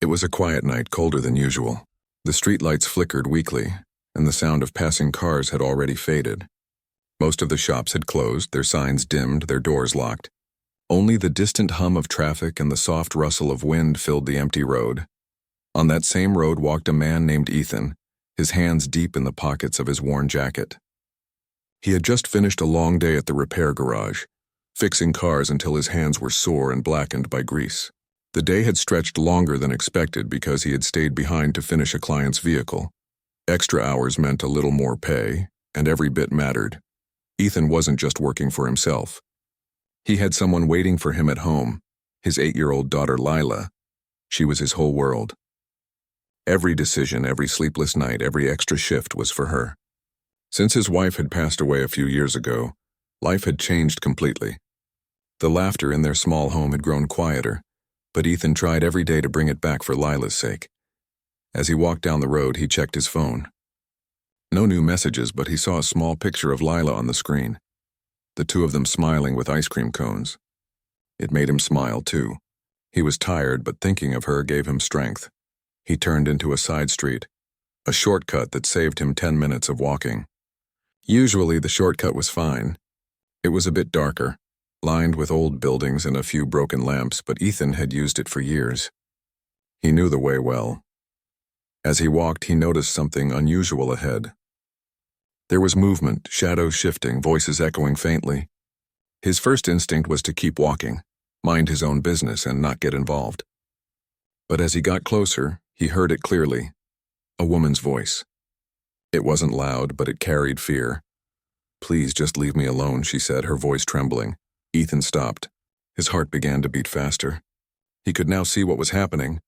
It was a quiet night, colder than usual. The streetlights flickered weakly, and the sound of passing cars had already faded. Most of the shops had closed, their signs dimmed, their doors locked. Only the distant hum of traffic and the soft rustle of wind filled the empty road. On that same road walked a man named Ethan, his hands deep in the pockets of his worn jacket. He had just finished a long day at the repair garage, fixing cars until his hands were sore and blackened by grease. The day had stretched longer than expected because he had stayed behind to finish a client's vehicle. Extra hours meant a little more pay, and every bit mattered. Ethan wasn't just working for himself. He had someone waiting for him at home, his 8-year-old daughter Lila. She was his whole world. Every decision, every sleepless night, every extra shift was for her. Since his wife had passed away a few years ago, life had changed completely. The laughter in their small home had grown quieter, but Ethan tried every day to bring it back for Lila's sake. As he walked down the road, he checked his phone. No new messages, but he saw a small picture of Lila on the screen, the two of them smiling with ice cream cones. It made him smile, too. He was tired, but thinking of her gave him strength. He turned into a side street, a shortcut that saved him 10 minutes of walking. Usually the shortcut was fine. It was a bit darker, lined with old buildings and a few broken lamps, but Ethan had used it for years. He knew the way well. As he walked, he noticed something unusual ahead. There was movement, shadows shifting, voices echoing faintly. His first instinct was to keep walking, mind his own business, and not get involved. But as he got closer, he heard it clearly. A woman's voice. It wasn't loud, but it carried fear. "Please, just leave me alone," she said, her voice trembling. Ethan stopped. His heart began to beat faster. He could now see what was happening.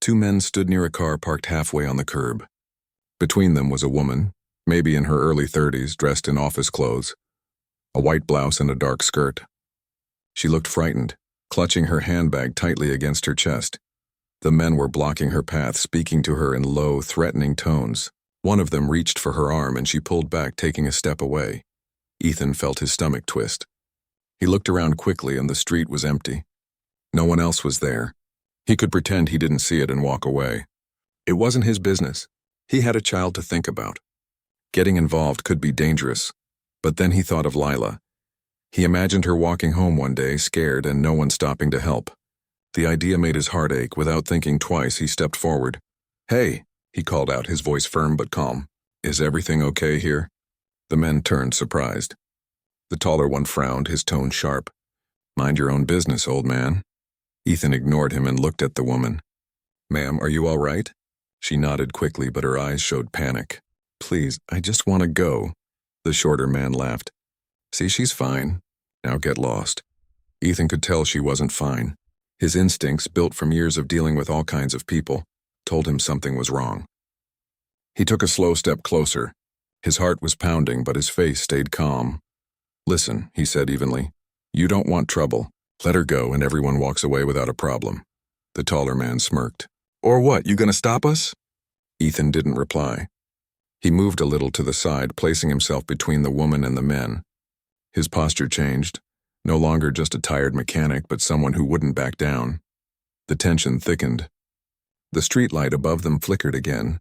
Two men stood near a car parked halfway on the curb. Between them was a woman, maybe in her early 30s, dressed in office clothes, a white blouse and a dark skirt. She looked frightened, clutching her handbag tightly against her chest. The men were blocking her path, speaking to her in low, threatening tones. One of them reached for her arm and she pulled back, taking a step away. Ethan felt his stomach twist. He looked around quickly and the street was empty. No one else was there. He could pretend he didn't see it and walk away. It wasn't his business. He had a child to think about. Getting involved could be dangerous. But then he thought of Lila. He imagined her walking home one day, scared and no one stopping to help. The idea made his heart ache. Without thinking twice, he stepped forward. "Hey," he called out, his voice firm but calm. "Is everything okay here?" The men turned, surprised. The taller one frowned, his tone sharp. "Mind your own business, old man." Ethan ignored him and looked at the woman. "Ma'am, are you all right?" She nodded quickly, but her eyes showed panic. "Please, I just want to go." The shorter man laughed. "See, she's fine. Now get lost." Ethan could tell she wasn't fine. His instincts, built from years of dealing with all kinds of people, told him something was wrong. He took a slow step closer. His heart was pounding, but his face stayed calm. "Listen," he said evenly. "You don't want trouble. Let her go and everyone walks away without a problem." The taller man smirked. "Or what, you gonna stop us?" Ethan didn't reply. He moved a little to the side, placing himself between the woman and the men. His posture changed. No longer just a tired mechanic, but someone who wouldn't back down. The tension thickened. The streetlight above them flickered again.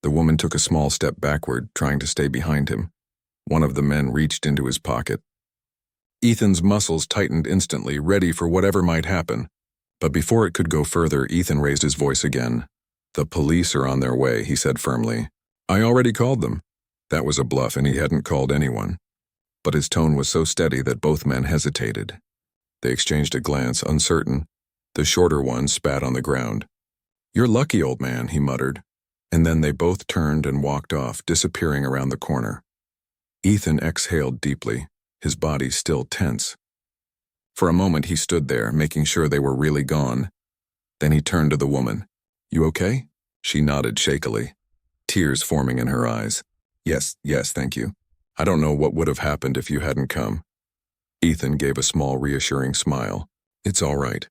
The woman took a small step backward, trying to stay behind him. One of the men reached into his pocket. Ethan's muscles tightened instantly, ready for whatever might happen. But before it could go further, Ethan raised his voice again. "The police are on their way," he said firmly. "I already called them." That was a bluff, and he hadn't called anyone. But his tone was so steady that both men hesitated. They exchanged a glance, uncertain. The shorter one spat on the ground. "You're lucky, old man," he muttered. And then they both turned and walked off, disappearing around the corner. Ethan exhaled deeply, his body still tense. For a moment he stood there, making sure they were really gone. Then he turned to the woman. "You okay?" She nodded shakily, tears forming in her eyes. Yes, thank you. I don't know what would have happened if you hadn't come." Ethan gave a small, reassuring smile. "It's all right.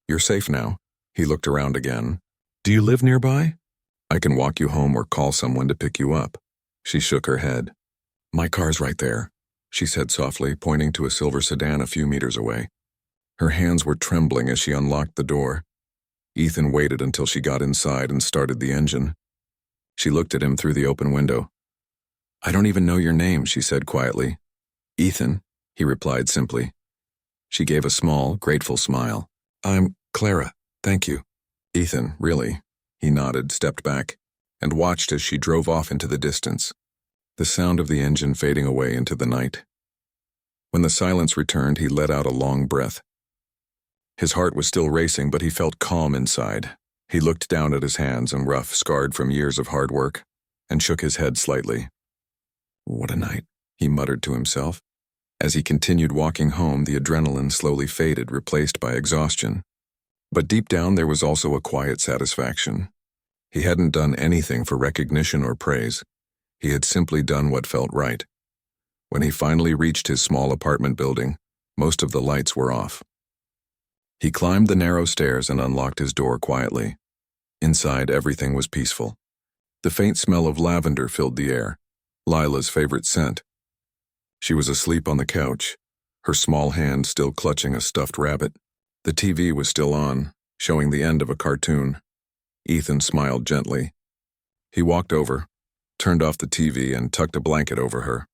You're safe now." He looked around again. "Do you live nearby? I can walk you home or call someone to pick you up." She shook her head. "My car's right there," she said softly, pointing to a silver sedan a few meters away. Her hands were trembling as she unlocked the door. Ethan waited until she got inside and started the engine. She looked at him through the open window. "I don't even know your name," she said quietly. "Ethan," he replied simply. She gave a small, grateful smile. "I'm Clara, thank you." "Ethan, really?" He nodded, stepped back, and watched as she drove off into the distance, the sound of the engine fading away into the night. When the silence returned, he let out a long breath. His heart was still racing, but he felt calm inside. He looked down at his hands and rough, scarred from years of hard work, and shook his head slightly. "What a night," he muttered to himself. As he continued walking home, the adrenaline slowly faded, replaced by exhaustion. But deep down there was also a quiet satisfaction. He hadn't done anything for recognition or praise. He had simply done what felt right. When he finally reached his small apartment building, most of the lights were off. He climbed the narrow stairs and unlocked his door quietly. Inside, everything was peaceful. The faint smell of lavender filled the air, Lila's favorite scent. She was asleep on the couch, her small hand still clutching a stuffed rabbit. The TV was still on, showing the end of a cartoon. Ethan smiled gently. He walked over, turned off the TV, and tucked a blanket over her.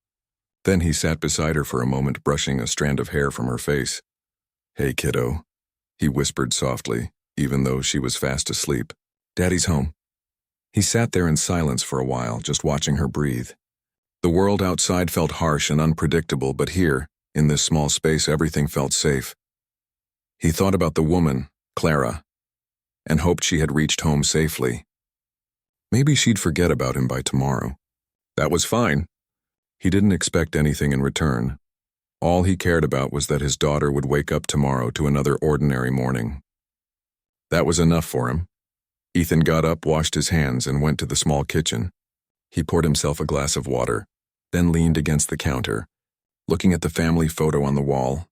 Then he sat beside her for a moment, brushing a strand of hair from her face. "Hey, kiddo," he whispered softly, even though she was fast asleep. "Daddy's home." He sat there in silence for a while, just watching her breathe. The world outside felt harsh and unpredictable, but here, in this small space, everything felt safe. He thought about the woman, Clara, and hoped she had reached home safely. Maybe she'd forget about him by tomorrow. That was fine. He didn't expect anything in return. All he cared about was that his daughter would wake up tomorrow to another ordinary morning. That was enough for him. Ethan got up, washed his hands, and went to the small kitchen. He poured himself a glass of water, then leaned against the counter, looking at the family photo on the wall.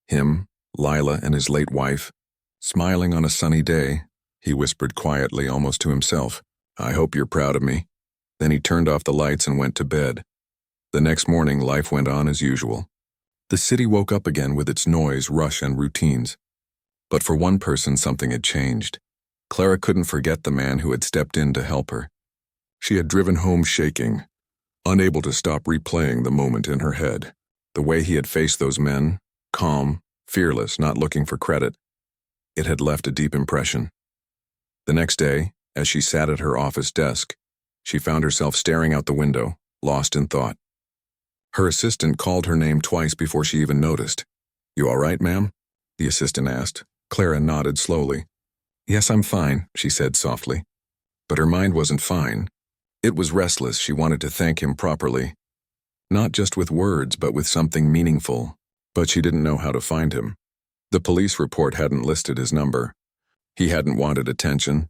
Him, Lila, and his late wife, smiling on a sunny day. He whispered quietly, almost to himself, "I hope you're proud of me." Then he turned off the lights and went to bed. The next morning, life went on as usual. The city woke up again with its noise, rush, and routines. But for one person, something had changed. Clara couldn't forget the man who had stepped in to help her. She had driven home shaking, unable to stop replaying the moment in her head. The way he had faced those men, calm, fearless, not looking for credit. It had left a deep impression. The next day, as she sat at her office desk, she found herself staring out the window, lost in thought. Her assistant called her name twice before she even noticed. "You all right, ma'am?" the assistant asked. Clara nodded slowly. "Yes, I'm fine," she said softly. But her mind wasn't fine. It was restless. She wanted to thank him properly. Not just with words, but with something meaningful. But she didn't know how to find him. The police report hadn't listed his number. He hadn't wanted attention.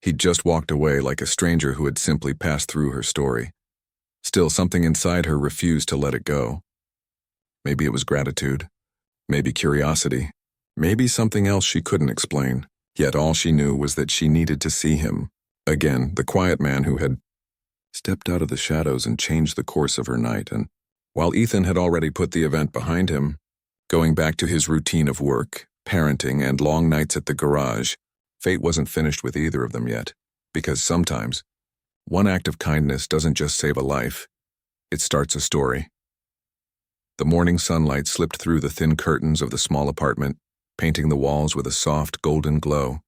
He'd just walked away like a stranger who had simply passed through her story. Still, something inside her refused to let it go. Maybe it was gratitude. Maybe curiosity. Maybe something else she couldn't explain. Yet all she knew was that she needed to see him. Again, the quiet man who had stepped out of the shadows and changed the course of her night. And while Ethan had already put the event behind him, going back to his routine of work, parenting, and long nights at the garage, fate wasn't finished with either of them yet. Because sometimes, one act of kindness doesn't just save a life, it starts a story. The morning sunlight slipped through the thin curtains of the small apartment, painting the walls with a soft, golden glow.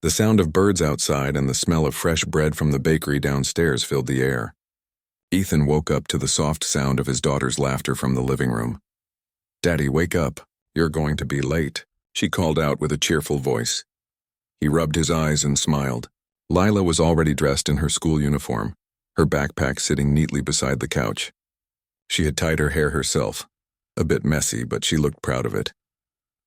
The sound of birds outside and the smell of fresh bread from the bakery downstairs filled the air. Ethan woke up to the soft sound of his daughter's laughter from the living room. "Daddy, wake up. You're going to be late," she called out with a cheerful voice. He rubbed his eyes and smiled. Lila was already dressed in her school uniform, her backpack sitting neatly beside the couch. She had tied her hair herself, a bit messy, but she looked proud of it.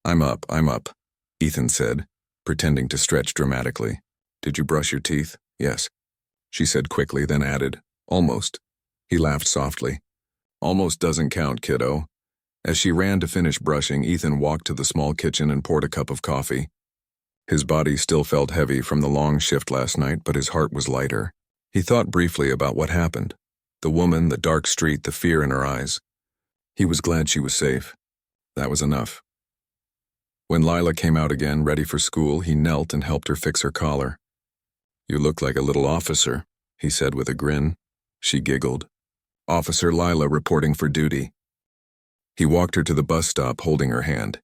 I'm up," Ethan said, pretending to stretch dramatically. "Did you brush your teeth?" "Yes," she said quickly, then added, "Almost." He laughed softly. "Almost doesn't count, kiddo." As she ran to finish brushing, Ethan walked to the small kitchen and poured a cup of coffee. His body still felt heavy from the long shift last night, but his heart was lighter. He thought briefly about what happened. The woman, the dark street, the fear in her eyes. He was glad she was safe. That was enough. When Lila came out again, ready for school, he knelt and helped her fix her collar. "You look like a little officer," he said with a grin. She giggled. "Officer Lila reporting for duty." He walked her to the bus stop, holding her hand.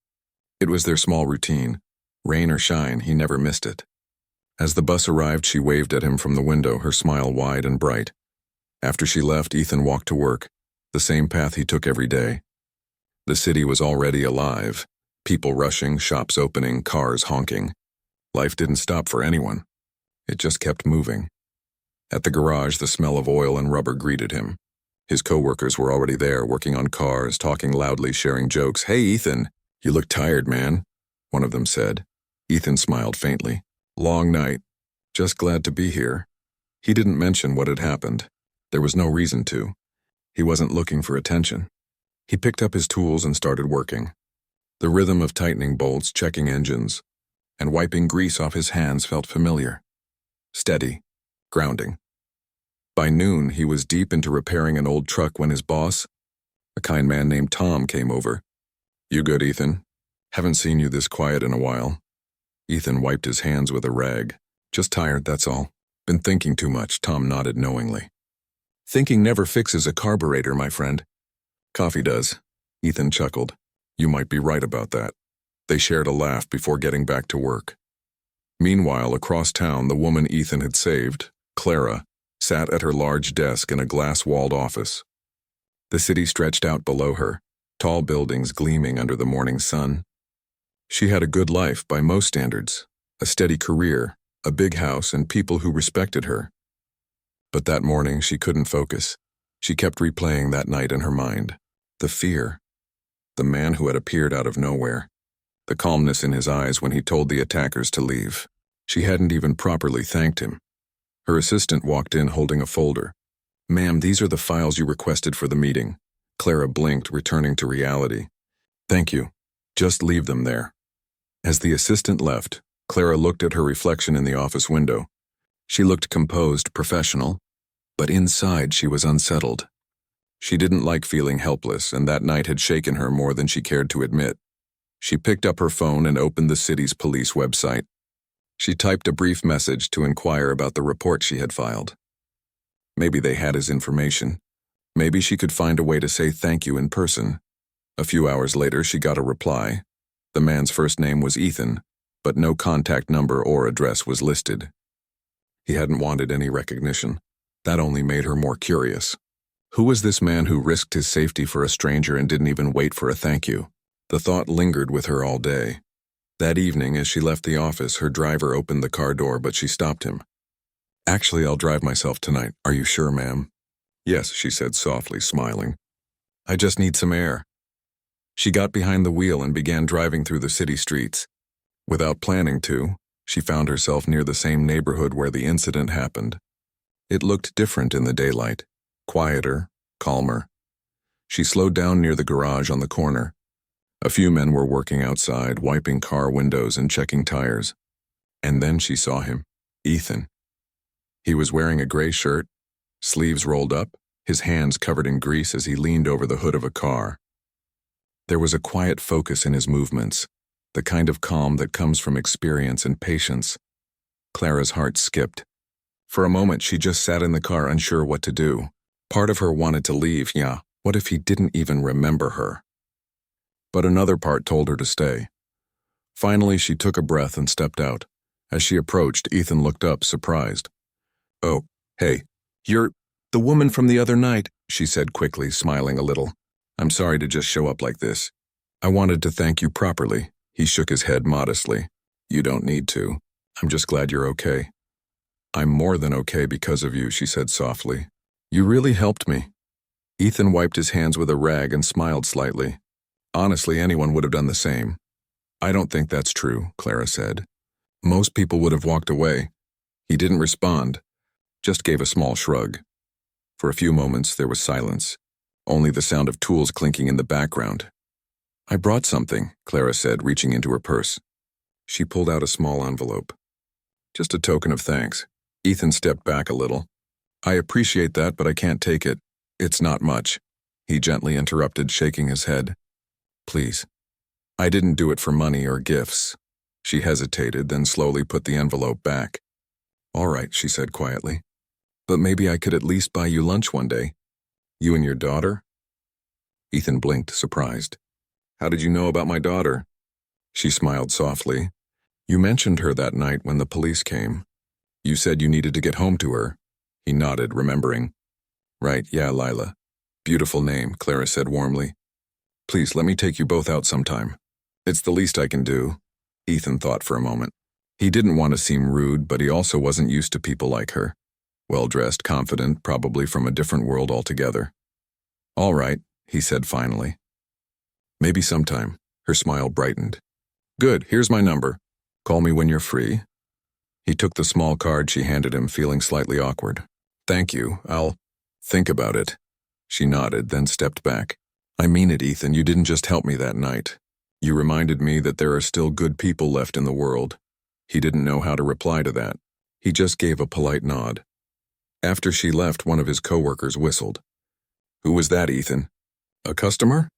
It was their small routine. Rain or shine, he never missed it. As the bus arrived, she waved at him from the window, her smile wide and bright. After she left, Ethan walked to work, the same path he took every day. The city was already alive. People rushing, shops opening, cars honking. Life didn't stop for anyone. It just kept moving. At the garage, the smell of oil and rubber greeted him. His co-workers were already there, working on cars, talking loudly, sharing jokes. "Hey, Ethan, you look tired, man," one of them said. Ethan smiled faintly. "Long night. Just glad to be here." He didn't mention what had happened. There was no reason to. He wasn't looking for attention. He picked up his tools and started working. The rhythm of tightening bolts, checking engines, and wiping grease off his hands felt familiar. Steady, grounding. By noon, he was deep into repairing an old truck when his boss, a kind man named Tom, came over. "You good, Ethan? Haven't seen you this quiet in a while." Ethan wiped his hands with a rag. "Just tired, that's all. Been thinking too much," Tom nodded knowingly. "Thinking never fixes a carburetor, my friend." "Coffee does." Ethan chuckled. "You might be right about that." They shared a laugh before getting back to work. Meanwhile, across town, the woman Ethan had saved, Clara, sat at her large desk in a glass-walled office. The city stretched out below her, tall buildings gleaming under the morning sun. She had a good life by most standards, a steady career, a big house, and people who respected her. But that morning, she couldn't focus. She kept replaying that night in her mind. The fear. The man who had appeared out of nowhere. The calmness in his eyes when he told the attackers to leave. She hadn't even properly thanked him. Her assistant walked in holding a folder. "Ma'am, these are the files you requested for the meeting." Clara blinked, returning to reality. "Thank you. Just leave them there." As the assistant left, Clara looked at her reflection in the office window. She looked composed, professional, but inside she was unsettled. She didn't like feeling helpless, and that night had shaken her more than she cared to admit. She picked up her phone and opened the city's police website. She typed a brief message to inquire about the report she had filed. Maybe they had his information. Maybe she could find a way to say thank you in person. A few hours later, she got a reply. The man's first name was Ethan, but no contact number or address was listed. He hadn't wanted any recognition. That only made her more curious. Who was this man who risked his safety for a stranger and didn't even wait for a thank you? The thought lingered with her all day. That evening, as she left the office, her driver opened the car door, but she stopped him. "Actually, I'll drive myself tonight. Are you sure, ma'am?" "Yes," she said softly, smiling. "I just need some air." She got behind the wheel and began driving through the city streets. Without planning to, she found herself near the same neighborhood where the incident happened. It looked different in the daylight, quieter, calmer. She slowed down near the garage on the corner. A few men were working outside, wiping car windows and checking tires. And then she saw him, Ethan. He was wearing a gray shirt, sleeves rolled up, his hands covered in grease as he leaned over the hood of a car. There was a quiet focus in his movements, the kind of calm that comes from experience and patience. Clara's heart skipped. For a moment, she just sat in the car, unsure what to do. Part of her wanted to leave. Yeah, what if he didn't even remember her? But another part told her to stay. Finally, she took a breath and stepped out. As she approached, Ethan looked up, surprised. "Oh, hey, you're the woman from the other night," she said quickly, smiling a little. "I'm sorry to just show up like this. I wanted to thank you properly." He shook his head modestly. "You don't need to. I'm just glad you're okay." "I'm more than okay because of you," she said softly. "You really helped me." Ethan wiped his hands with a rag and smiled slightly. "Honestly, anyone would have done the same." "I don't think that's true," Clara said. "Most people would have walked away." He didn't respond, just gave a small shrug. For a few moments, there was silence, only the sound of tools clinking in the background. "I brought something," Clara said, reaching into her purse. She pulled out a small envelope. "Just a token of thanks." Ethan stepped back a little. "I appreciate that, but I can't take it. It's not much." He gently interrupted, shaking his head. "Please, I didn't do it for money or gifts. She hesitated, then slowly put the envelope back. All right, she said quietly. But maybe I could at least buy you lunch one day. You and your daughter? Ethan blinked, surprised. How did you know about my daughter? She smiled softly. You mentioned her that night when the police came. You said you needed to get home to her. He nodded, remembering. Right, yeah, Lila. Beautiful name, Clara said warmly. Please, let me take you both out sometime. It's the least I can do. Ethan thought for a moment. He didn't want to seem rude, but he also wasn't used to people like her. Well-dressed, confident, probably from a different world altogether. All right, he said finally. Maybe sometime. Her smile brightened. Good, here's my number. Call me when you're free. He took the small card she handed him, feeling slightly awkward. Thank you, I'll think about it. She nodded, then stepped back. I mean it, Ethan, you didn't just help me that night. You reminded me that there are still good people left in the world. He didn't know how to reply to that. He just gave a polite nod. After she left, one of his coworkers whistled. Who was that, Ethan? A customer?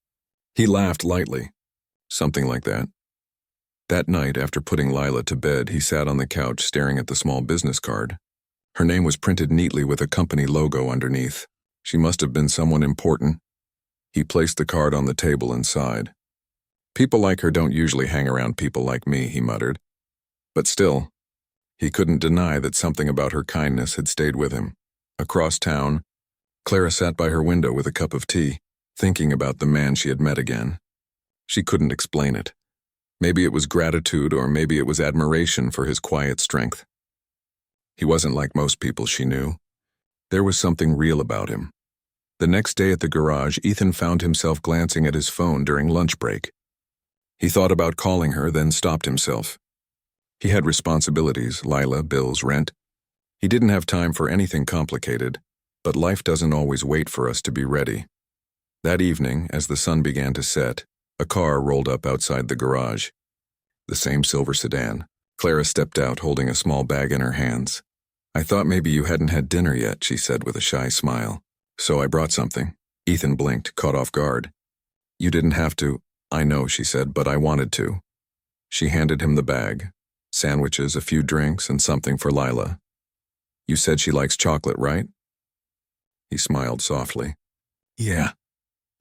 He laughed lightly. Something like that. That night, after putting Lila to bed, he sat on the couch staring at the small business card. Her name was printed neatly with a company logo underneath. She must have been someone important. He placed the card on the table and sighed. People like her don't usually hang around people like me, he muttered. But still, he couldn't deny that something about her kindness had stayed with him. Across town, Clara sat by her window with a cup of tea, thinking about the man she had met again. She couldn't explain it. Maybe it was gratitude, or maybe it was admiration for his quiet strength. He wasn't like most people she knew. There was something real about him. The next day at the garage, Ethan found himself glancing at his phone during lunch break. He thought about calling her, then stopped himself. He had responsibilities, Lila, bills, rent. He didn't have time for anything complicated, but life doesn't always wait for us to be ready. That evening, as the sun began to set, a car rolled up outside the garage. The same silver sedan. Clara stepped out, holding a small bag in her hands. I thought maybe you hadn't had dinner yet, she said with a shy smile. So I brought something. Ethan blinked, caught off guard. You didn't have to. I know, she said, but I wanted to. She handed him the bag. Sandwiches, a few drinks, and something for Lila. You said she likes chocolate, right? He smiled softly. Yeah.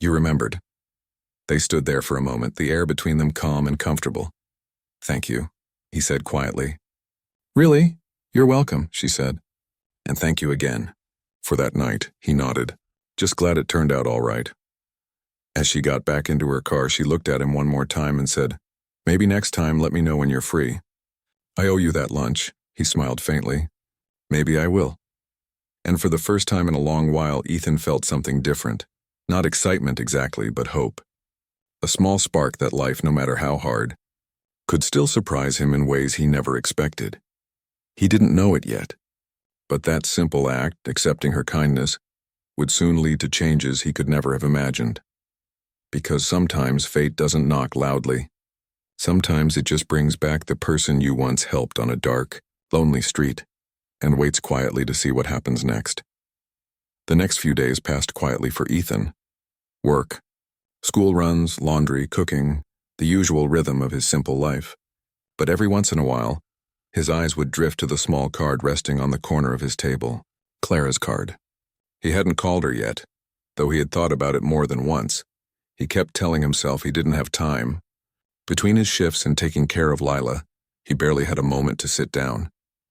You remembered. They stood there for a moment, the air between them calm and comfortable. Thank you, he said quietly. Really? You're welcome, she said. And thank you again. For that night, he nodded. Just glad it turned out all right. As she got back into her car, she looked at him one more time and said, Maybe next time let me know when you're free. I owe you that lunch, he smiled faintly. Maybe I will. And for the first time in a long while, Ethan felt something different. Not excitement exactly, but hope. A small spark that life, no matter how hard, could still surprise him in ways he never expected. He didn't know it yet, but that simple act, accepting her kindness, would soon lead to changes he could never have imagined. Because sometimes fate doesn't knock loudly. Sometimes it just brings back the person you once helped on a dark, lonely street, and waits quietly to see what happens next. The next few days passed quietly for Ethan. Work, school runs, laundry, cooking, the usual rhythm of his simple life. But every once in a while, his eyes would drift to the small card resting on the corner of his table, Clara's card. He hadn't called her yet, though he had thought about it more than once. He kept telling himself he didn't have time. Between his shifts and taking care of Lila, he barely had a moment to sit down.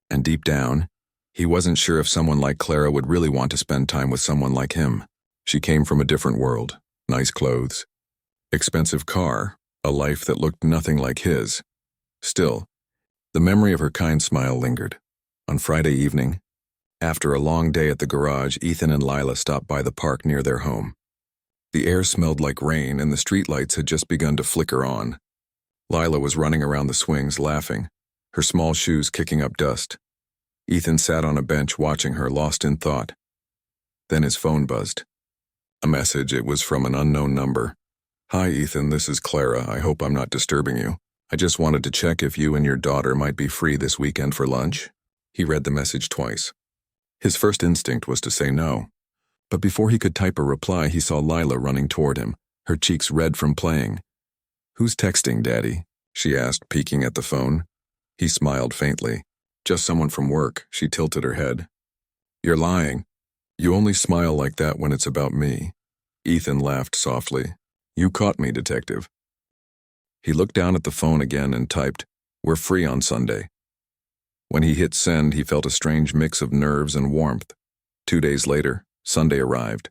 And deep down, he wasn't sure if someone like Clara would really want to spend time with someone like him. She came from a different world, nice clothes, expensive car, a life that looked nothing like his. Still, the memory of her kind smile lingered. On Friday evening, after a long day at the garage, Ethan and Lila stopped by the park near their home. The air smelled like rain and the streetlights had just begun to flicker on. Lila was running around the swings laughing, her small shoes kicking up dust. Ethan sat on a bench watching her, lost in thought. Then his phone buzzed. A message. It was from an unknown number. Hi, Ethan, this is Clara. I hope I'm not disturbing you. I just wanted to check if you and your daughter might be free this weekend for lunch. He read the message twice. His first instinct was to say no. But before he could type a reply, he saw Lila running toward him, her cheeks red from playing. "Who's texting, Daddy?" she asked, peeking at the phone. He smiled faintly. "Just someone from work." She tilted her head. "You're lying. You only smile like that when it's about me." Ethan laughed softly. "You caught me, Detective." He looked down at the phone again and typed, "We're free on Sunday." When he hit send, he felt a strange mix of nerves and warmth. 2 days later, Sunday arrived.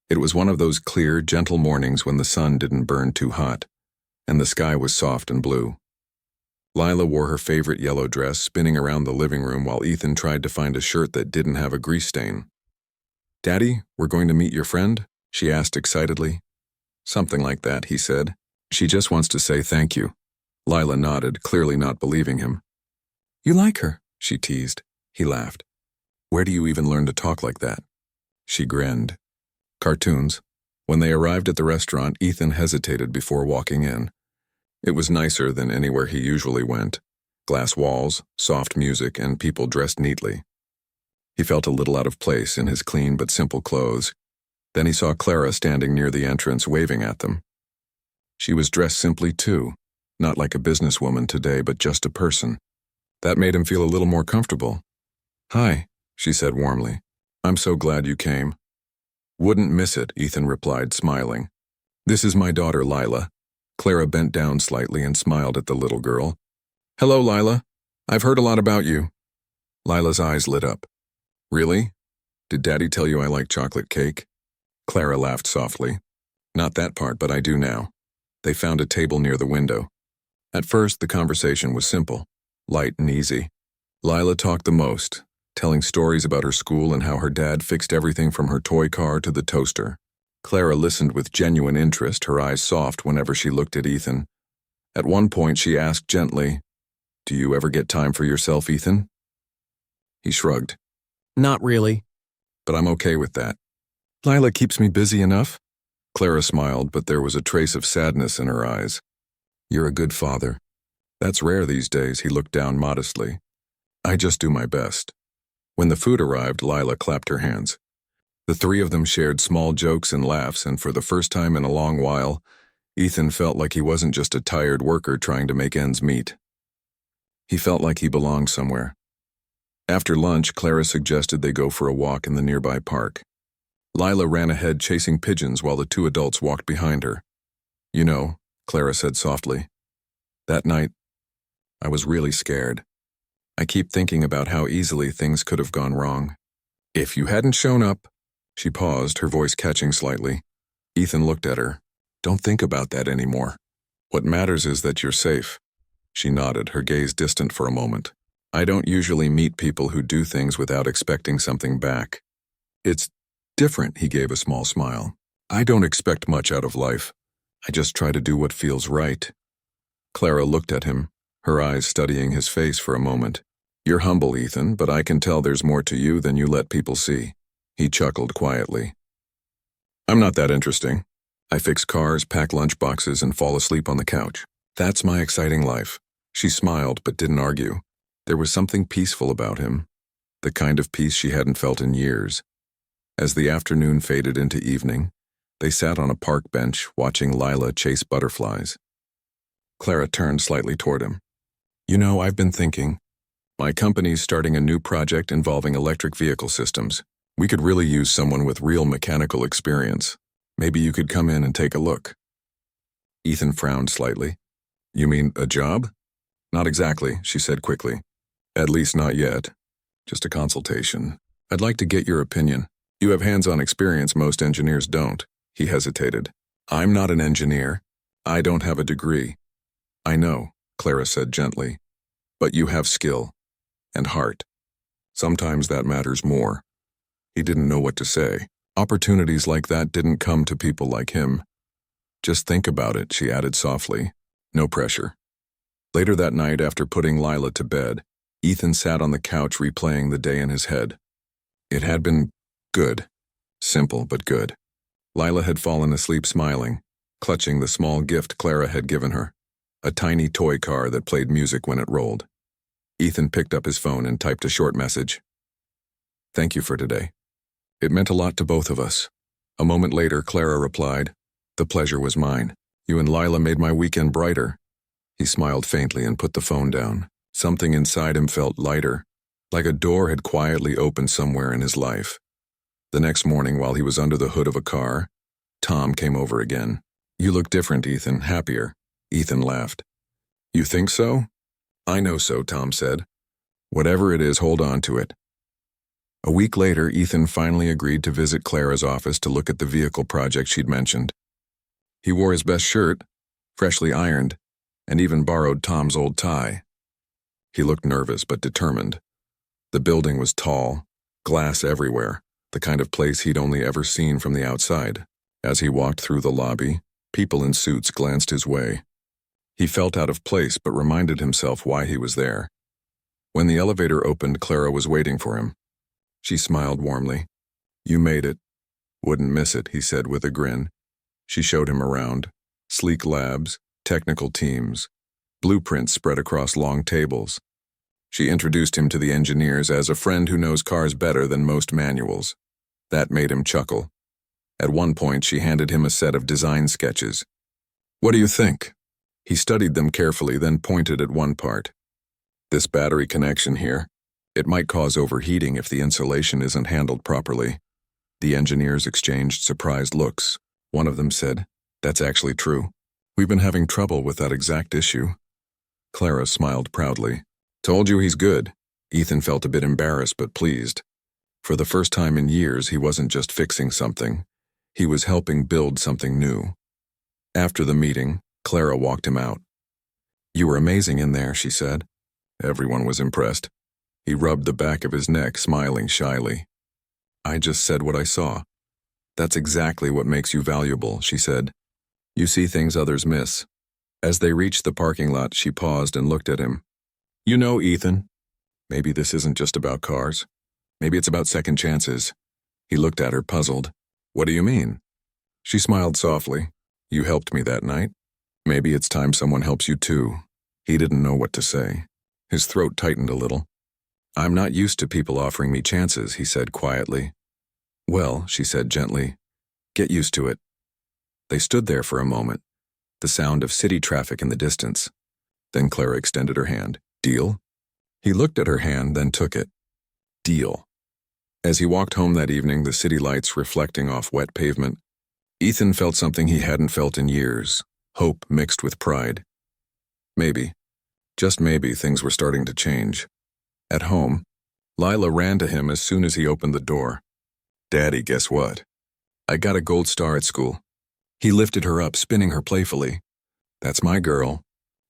It was one of those clear, gentle mornings when the sun didn't burn too hot, and the sky was soft and blue. Lila wore her favorite yellow dress, spinning around the living room while Ethan tried to find a shirt that didn't have a grease stain. "Daddy, we're going to meet your friend?" she asked excitedly. "Something like that," he said. "She just wants to say thank you." Lila nodded, clearly not believing him. "You like her?" she teased. He laughed. "Where do you even learn to talk like that?" She grinned. "Cartoons." When they arrived at the restaurant, Ethan hesitated before walking in. It was nicer than anywhere he usually went. Glass walls, soft music, and people dressed neatly. He felt a little out of place in his clean but simple clothes. Then he saw Clara standing near the entrance, waving at them. She was dressed simply too, not like a businesswoman today, but just a person. That made him feel a little more comfortable. "Hi," she said warmly. "I'm so glad you came." "Wouldn't miss it," Ethan replied, smiling. "This is my daughter, Lila." Clara bent down slightly and smiled at the little girl. "Hello, Lila. I've heard a lot about you." Lila's eyes lit up. "Really? Did Daddy tell you I like chocolate cake?" Clara laughed softly. "Not that part, but I do now." They found a table near the window. At first, the conversation was simple, light and easy. Lila talked the most, telling stories about her school and how her dad fixed everything from her toy car to the toaster. Clara listened with genuine interest, her eyes soft whenever she looked at Ethan. At one point, she asked gently, "Do you ever get time for yourself, Ethan?" He shrugged. "Not really. But I'm okay with that. Lila keeps me busy enough." Clara smiled, but there was a trace of sadness in her eyes. "You're a good father." "That's rare these days," he looked down modestly. "I just do my best." When the food arrived, Lila clapped her hands. The three of them shared small jokes and laughs, and for the first time in a long while, Ethan felt like he wasn't just a tired worker trying to make ends meet. He felt like he belonged somewhere. After lunch, Clara suggested they go for a walk in the nearby park. Lila ran ahead chasing pigeons while the two adults walked behind her. "You know," Clara said softly, "that night, I was really scared. I keep thinking about how easily things could have gone wrong. If you hadn't shown up." She paused, her voice catching slightly. Ethan looked at her. "Don't think about that anymore. What matters is that you're safe." She nodded, her gaze distant for a moment. "I don't usually meet people who do things without expecting something back. It's different," he gave a small smile. "I don't expect much out of life. I just try to do what feels right." Clara looked at him, her eyes studying his face for a moment. "You're humble, Ethan, but I can tell there's more to you than you let people see." He chuckled quietly. "I'm not that interesting. I fix cars, pack lunchboxes, and fall asleep on the couch. That's my exciting life." She smiled but didn't argue. There was something peaceful about him, the kind of peace she hadn't felt in years. As the afternoon faded into evening, they sat on a park bench watching Lila chase butterflies. Clara turned slightly toward him. "You know, I've been thinking. My company's starting a new project involving electric vehicle systems. We could really use someone with real mechanical experience. Maybe you could come in and take a look." Ethan frowned slightly. "You mean a job?" "Not exactly," she said quickly. "At least not yet. Just a consultation. I'd like to get your opinion. You have hands-on experience most engineers don't." He hesitated. "I'm not an engineer. I don't have a degree." "I know," Clara said gently. "But you have skill. And heart. Sometimes that matters more." He didn't know what to say. Opportunities like that didn't come to people like him. "Just think about it," she added softly. "No pressure." Later that night, after putting Lila to bed, Ethan sat on the couch replaying the day in his head. It had been good. Simple, but good. Lila had fallen asleep smiling, clutching the small gift Clara had given her, a tiny toy car that played music when it rolled. Ethan picked up his phone and typed a short message. "Thank you for today. It meant a lot to both of us." A moment later, Clara replied, "The pleasure was mine." You and Lila made my weekend brighter." He smiled faintly and put the phone down. Something inside him felt lighter, like a door had quietly opened somewhere in his life. The next morning, while he was under the hood of a car, Tom came over again. "You look different, Ethan, happier." Ethan laughed. "You think so?" "I know so," Tom said. "Whatever it is, hold on to it." A week later, Ethan finally agreed to visit Clara's office to look at the vehicle project she'd mentioned. He wore his best shirt, freshly ironed, and even borrowed Tom's old tie. He looked nervous but determined. The building was tall, glass everywhere, the kind of place he'd only ever seen from the outside. As he walked through the lobby, people in suits glanced his way. He felt out of place but reminded himself why he was there. When the elevator opened, Clara was waiting for him. She smiled warmly. "You made it." "Wouldn't miss it," he said with a grin. She showed him around. Sleek labs, technical teams, blueprints spread across long tables. She introduced him to the engineers as a friend who knows cars better than most manuals. That made him chuckle. At one point, she handed him a set of design sketches. "What do you think?" He studied them carefully, then pointed at one part. "This battery connection here. It might cause overheating if the insulation isn't handled properly." The engineers exchanged surprised looks. One of them said, "That's actually true. We've been having trouble with that exact issue." Clara smiled proudly. "Told you he's good." Ethan felt a bit embarrassed but pleased. For the first time in years, he wasn't just fixing something. He was helping build something new. After the meeting, Clara walked him out. "You were amazing in there," she said. Everyone was impressed. He rubbed the back of his neck, smiling shyly. "I just said what I saw." "That's exactly what makes you valuable," she said. "You see things others miss." As they reached the parking lot, she paused and looked at him. "You know, Ethan, maybe this isn't just about cars. Maybe it's about second chances." He looked at her, puzzled. "What do you mean?" She smiled softly. "You helped me that night. Maybe it's time someone helps you too." He didn't know what to say. His throat tightened a little. "I'm not used to people offering me chances," he said quietly. "Well," she said gently, "get used to it." They stood there for a moment, the sound of city traffic in the distance. Then Clara extended her hand. "Deal?" He looked at her hand, then took it. "Deal." As he walked home that evening, the city lights reflecting off wet pavement, Ethan felt something he hadn't felt in years, hope mixed with pride. Maybe, just maybe, things were starting to change. At home, Lila ran to him as soon as he opened the door. "Daddy, guess what? I got a gold star at school." He lifted her up, spinning her playfully. "That's my girl.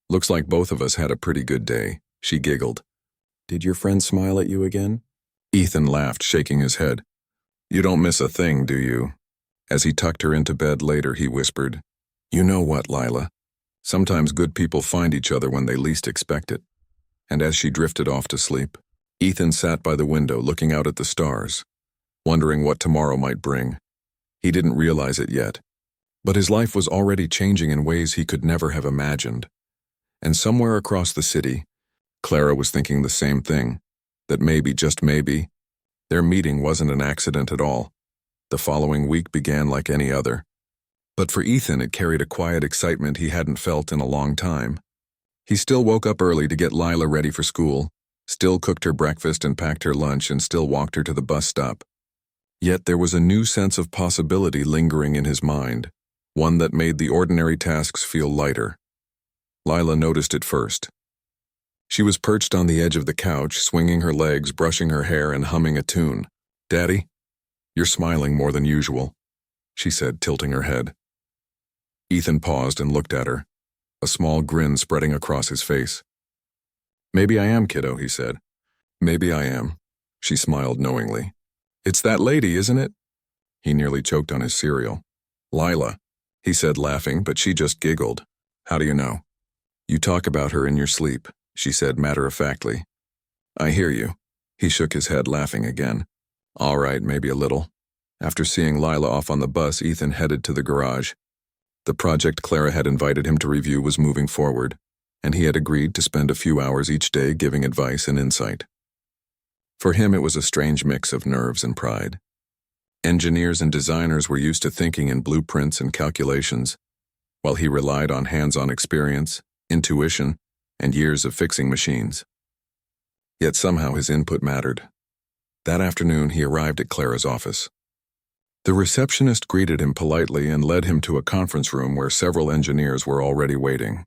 Looks like both of us had a pretty good day," she giggled. "Did your friend smile at you again?" Ethan laughed, shaking his head. "You don't miss a thing, do you?" As he tucked her into bed later, he whispered, "You know what, Lila? Sometimes good people find each other when they least expect it." And as she drifted off to sleep, Ethan sat by the window looking out at the stars, wondering what tomorrow might bring. He didn't realize it yet, but his life was already changing in ways he could never have imagined. And somewhere across the city, Clara was thinking the same thing, that maybe, just maybe, their meeting wasn't an accident at all. The following week began like any other. But for Ethan, it carried a quiet excitement he hadn't felt in a long time. He still woke up early to get Lila ready for school, still cooked her breakfast and packed her lunch, and still walked her to the bus stop. Yet there was a new sense of possibility lingering in his mind, one that made the ordinary tasks feel lighter. Lila noticed it first. She was perched on the edge of the couch, swinging her legs, brushing her hair, and humming a tune. "Daddy, you're smiling more than usual," she said, tilting her head. Ethan paused and looked at her, a small grin spreading across his face. "Maybe I am, kiddo," he said. "Maybe I am," she smiled knowingly. "It's that lady, isn't it?" He nearly choked on his cereal. "Lila," he said, laughing, but she just giggled. "How do you know?" "You talk about her in your sleep," she said matter-of-factly. "I hear you." He shook his head, laughing again. "All right, maybe a little." After seeing Lila off on the bus, Ethan headed to the garage. The project Clara had invited him to review was moving forward, and he had agreed to spend a few hours each day giving advice and insight. For him, it was a strange mix of nerves and pride. Engineers and designers were used to thinking in blueprints and calculations, while he relied on hands-on experience, intuition, and years of fixing machines. Yet somehow his input mattered. That afternoon, he arrived at Clara's office. The receptionist greeted him politely and led him to a conference room where several engineers were already waiting.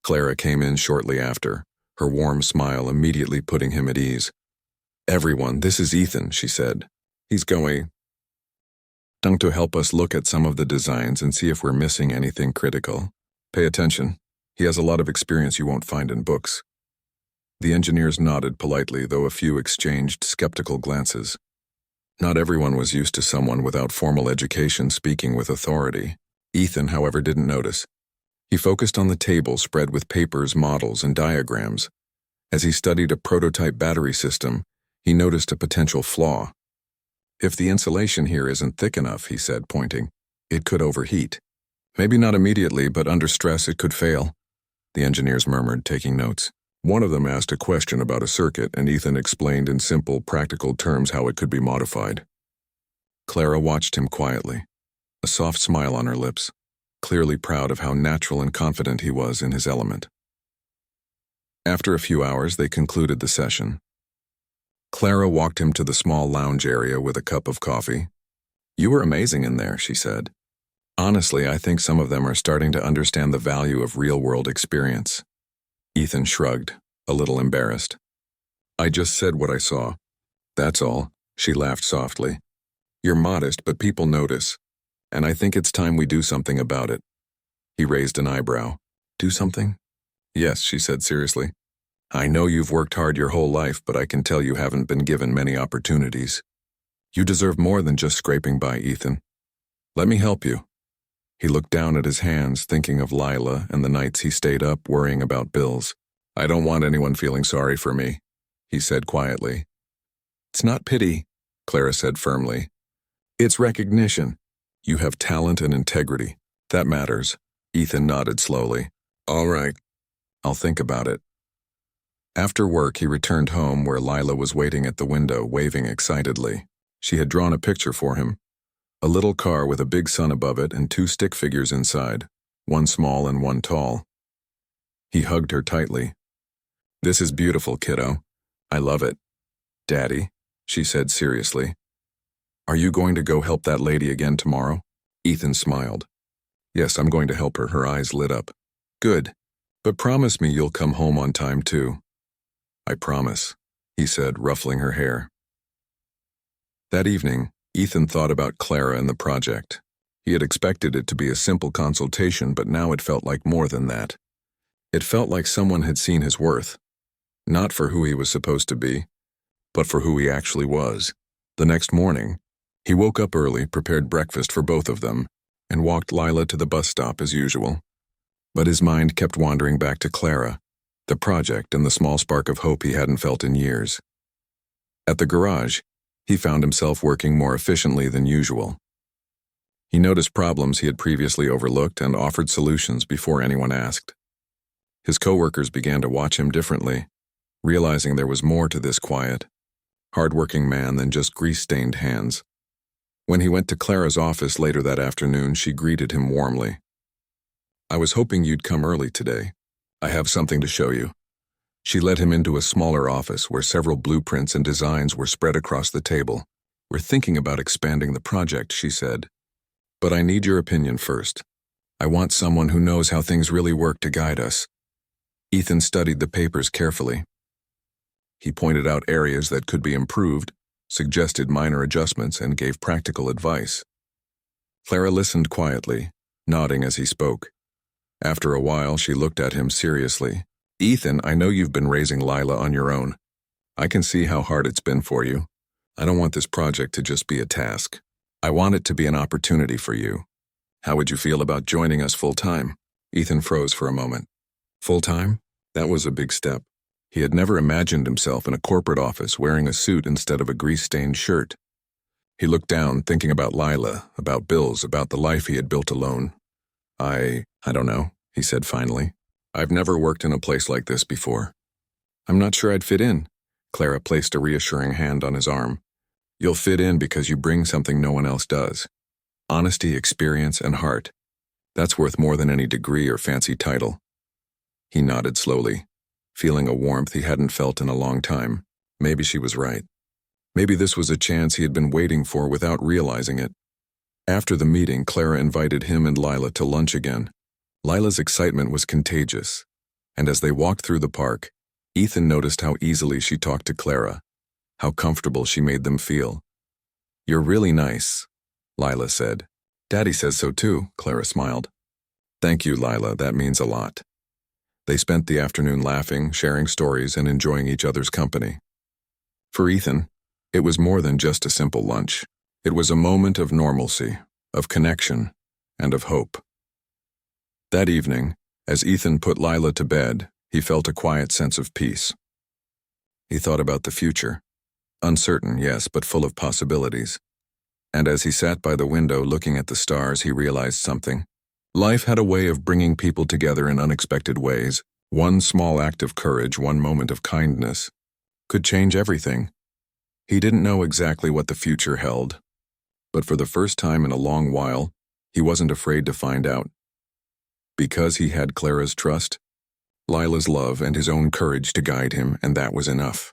Clara came in shortly after, her warm smile immediately putting him at ease. "Everyone, this is Ethan," she said. "He's going to help us look at some of the designs and see if we're missing anything critical. Pay attention. He has a lot of experience you won't find in books." The engineers nodded politely, though a few exchanged skeptical glances. Not everyone was used to someone without formal education speaking with authority. Ethan, however, didn't notice. He focused on the table spread with papers, models, and diagrams. As he studied a prototype battery system, he noticed a potential flaw. "If the insulation here isn't thick enough," he said, pointing, "it could overheat. Maybe not immediately, but under stress it could fail." The engineers murmured, taking notes. One of them asked a question about a circuit, and Ethan explained in simple, practical terms how it could be modified. Clara watched him quietly, a soft smile on her lips, clearly proud of how natural and confident he was in his element. After a few hours, they concluded the session. Clara walked him to the small lounge area with a cup of coffee. "You were amazing in there," she said. "Honestly, I think some of them are starting to understand the value of real-world experience." Ethan shrugged, a little embarrassed. "I just said what I saw. That's all," she laughed softly. "You're modest, but people notice, and I think it's time we do something about it." He raised an eyebrow. "Do something?" "Yes," she said seriously. "I know you've worked hard your whole life, but I can tell you haven't been given many opportunities. You deserve more than just scraping by, Ethan. Let me help you." He looked down at his hands, thinking of Lila and the nights he stayed up worrying about bills. "I don't want anyone feeling sorry for me," he said quietly. "It's not pity," Clara said firmly. "It's recognition. You have talent and integrity. That matters." Ethan nodded slowly. "All right. I'll think about it." After work, he returned home where Lila was waiting at the window, waving excitedly. She had drawn a picture for him. A little car with a big sun above it and two stick figures inside, one small and one tall. He hugged her tightly. "This is beautiful, kiddo. I love it." "Daddy," she said seriously. "Are you going to go help that lady again tomorrow?" Ethan smiled. "Yes, I'm going to help her." Her eyes lit up. "Good. But promise me you'll come home on time too." "I promise," he said, ruffling her hair. That evening, Ethan thought about Clara and the project. He had expected it to be a simple consultation, but now it felt like more than that. It felt like someone had seen his worth, not for who he was supposed to be, but for who he actually was. The next morning, he woke up early, prepared breakfast for both of them, and walked Lila to the bus stop as usual. But his mind kept wandering back to Clara, the project, and the small spark of hope he hadn't felt in years. At the garage, he found himself working more efficiently than usual. He noticed problems he had previously overlooked and offered solutions before anyone asked. His coworkers began to watch him differently, realizing there was more to this quiet, hard-working man than just grease-stained hands. When he went to Clara's office later that afternoon, she greeted him warmly. "I was hoping you'd come early today. I have something to show you." She led him into a smaller office where several blueprints and designs were spread across the table. "We're thinking about expanding the project," she said. "But I need your opinion first. I want someone who knows how things really work to guide us." Ethan studied the papers carefully. He pointed out areas that could be improved, suggested minor adjustments, and gave practical advice. Clara listened quietly, nodding as he spoke. After a while, she looked at him seriously. "Ethan, I know you've been raising Lila on your own. I can see how hard it's been for you. I don't want this project to just be a task. I want it to be an opportunity for you. How would you feel about joining us full-time?" Ethan froze for a moment. Full-time? That was a big step. He had never imagined himself in a corporate office wearing a suit instead of a grease-stained shirt. He looked down, thinking about Lila, about bills, about the life he had built alone. I don't know," he said finally. "I've never worked in a place like this before. I'm not sure I'd fit in." Clara placed a reassuring hand on his arm. "You'll fit in because you bring something no one else does. Honesty, experience, and heart. That's worth more than any degree or fancy title. He nodded slowly, feeling a warmth he hadn't felt in a long time. Maybe she was right. Maybe this was a chance he had been waiting for without realizing it. After the meeting, Clara invited him and Lila to lunch again. Lila's excitement was contagious, and as they walked through the park, Ethan noticed how easily she talked to Clara, how comfortable she made them feel. "You're really nice," Lila said. "Daddy says so too," Clara smiled. "Thank you, Lila, that means a lot." They spent the afternoon laughing, sharing stories, and enjoying each other's company. For Ethan, it was more than just a simple lunch. It was a moment of normalcy, of connection, and of hope. That evening, as Ethan put Lila to bed, he felt a quiet sense of peace. He thought about the future. Uncertain, yes, but full of possibilities. And as he sat by the window looking at the stars, he realized something. Life had a way of bringing people together in unexpected ways. One small act of courage, one moment of kindness, could change everything. He didn't know exactly what the future held, but for the first time in a long while, he wasn't afraid to find out. Because he had Clara's trust, Lila's love, and his own courage to guide him, and that was enough.